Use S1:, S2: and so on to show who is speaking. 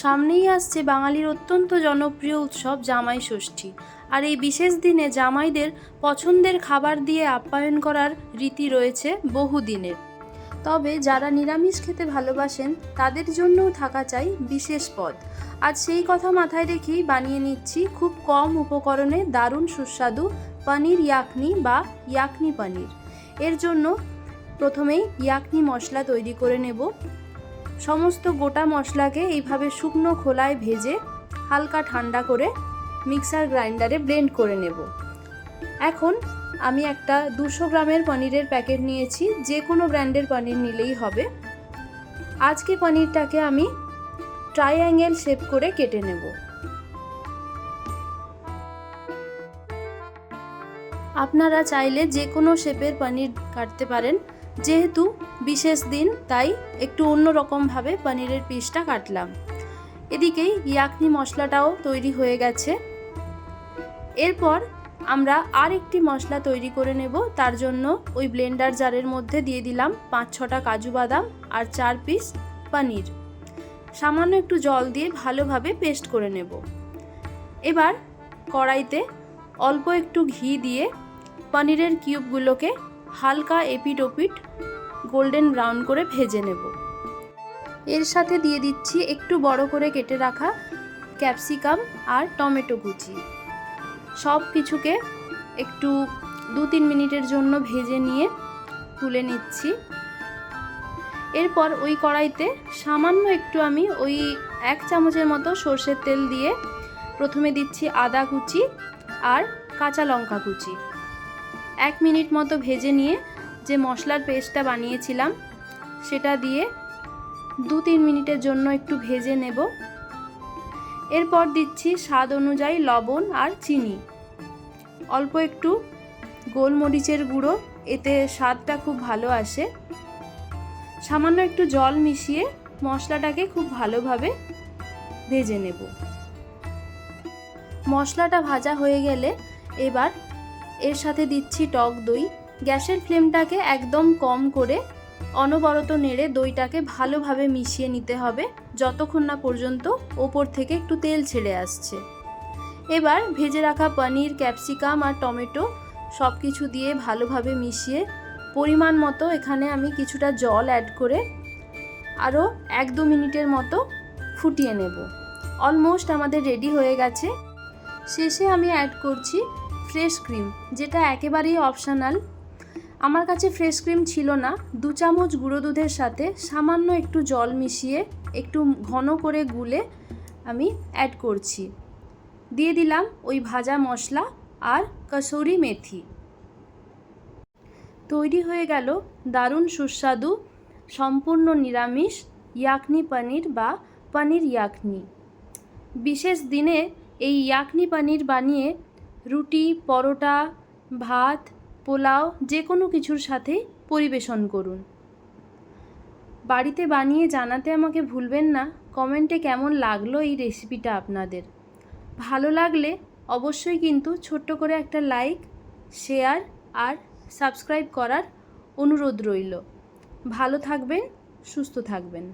S1: সামনেই আসছে বাঙালির অত্যন্ত জনপ্রিয় উৎসব জামাই ষষ্ঠী। আর এই বিশেষ দিনে জামাইদের পছন্দের খাবার দিয়ে আপ্যায়ন করার রীতি রয়েছে বহুদিনের। তবে যারা নিরামিষ খেতে ভালোবাসেন তাদের জন্যও থাকা চাই বিশেষ পদ। আজ সেই কথা মাথায় রেখেই বানিয়ে নিচ্ছি খুব কম উপকরণে দারুণ সুস্বাদু পনির ইয়াকনি বা ইয়াকনি পনির। এর জন্য প্রথমেই ইয়াকনি মশলা তৈরি করে নেব। সমস্ত গোটা মশলাকে এইভাবে শুকনো খোলায় ভেজে হালকা ঠান্ডা করে মিক্সার গ্রাইন্ডারে ব্লেন্ড করে নেব। এখন আমি একটা 200 গ্রামের পনিরের প্যাকেট নিয়েছি, যে কোনো ব্র্যান্ডের পনির নিলেই হবে। আজকে পনিরটাকে আমি ট্রাইঅ্যাঙ্গেল শেপ করে কেটে নেব। আপনারা চাইলে যে কোনো শেপের পনির কাটতে পারেন, যেহেতু বিশেষ দিন তাই একটু অন্যরকমভাবে পনিরের পিসটা কাটলাম। এদিকেই ইয়াকনি মশলাটাও তৈরি হয়ে গেছে। এরপর আমরা আর একটি মশলা তৈরি করে নেব। তার জন্য ওই ব্লেন্ডার জারের মধ্যে দিয়ে দিলাম 5-6টা কাজু বাদাম আর 4 পিস পনির। সামান্য একটু জল দিয়ে ভালোভাবে পেস্ট করে নেব। এবার কড়াইতে অল্প একটু ঘি দিয়ে পনিরের কিউবগুলোকে হালকা এপিট ওপিট গোল্ডেন ব্রাউন করে ভেজে নেব। এর সাথে দিয়ে দিচ্ছি একটু বড় করে কেটে রাখা ক্যাপসিকাম আর টমেটো কুচি। সব কিছুকে একটু 2-3 মিনিটের জন্য ভেজে নিয়ে তুলে নিচ্ছি। এরপর ওই কড়াইতে সামান্য একটু আমি ওই 1 চামচের মতো সর্ষের তেল দিয়ে প্রথমে দিচ্ছি আদা কুচি আর কাঁচা লঙ্কা কুচি। 1 মিনিট মতো ভেজে নিয়ে যে মশলার পেস্টটা বানিয়েছিলাম সেটা দিয়ে 2-3 মিনিটের জন্য একটু ভেজে নেব। এরপর দিচ্ছি স্বাদ অনুযায়ী লবণ আর চিনি, অল্প একটু গোলমরিচের গুঁড়ো, এতে স্বাদটা খুব ভালো আসে। সামান্য একটু জল মিশিয়ে মশলাটাকে খুব ভালোভাবে ভেজে নেব। মশলাটা ভাজা হয়ে গেলে এবার এর সাথে দিচ্ছি টক দই। গ্যাসের ফ্লেমটাকে একদম কম করে অনবরত নেড়ে দইটাকে ভালোভাবে মিশিয়ে নিতে হবে যতক্ষণ না পর্যন্ত ওপর থেকে একটু তেল ছেড়ে আসছে। এবার ভেজে রাখা পনির, ক্যাপসিকাম আর টমেটো সব কিছু দিয়ে ভালোভাবে মিশিয়ে পরিমাণ মতো এখানে আমি কিছুটা জল অ্যাড করে আরও 1-2 মিনিটের মতো ফুটিয়ে নেব। অলমোস্ট আমাদের রেডি হয়ে গেছে। শেষে আমি অ্যাড করছি ফ্রেশ ক্রিম, যেটা একেবারেই অপশনাল। আমার কাছে ফ্রেশ ক্রিম ছিল না। 2 চামচ গুঁড়ো দুধের সাথে সামান্য একটু জল মিশিয়ে একটু ঘন করে গুলে আমি অ্যাড করছি। দিয়ে দিলাম ওই ভাজা মশলা আর কসুরি মেথি। তৈরি হয়ে গেল দারুণ সুস্বাদু সম্পূর্ণ নিরামিষ ইয়াকনি পনির বা পনির ইয়াকনি। বিশেষ দিনে এই ইয়াকনি পনির বানিয়ে রুটি, পরোটা, ভাত, পোলাও যে কোনো কিছুর সাথে পরিবেশন করুন। বাড়িতে বানিয়ে জানাতে আমাকে ভুলবেন না কমেন্টে কেমন লাগলো এই রেসিপিটা আপনাদের। ভালো লাগলে অবশ্যই কিন্তু ছোট্ট করে একটা লাইক, শেয়ার আর সাবস্ক্রাইব করার অনুরোধ রইল। ভালো থাকবেন, সুস্থ থাকবেন।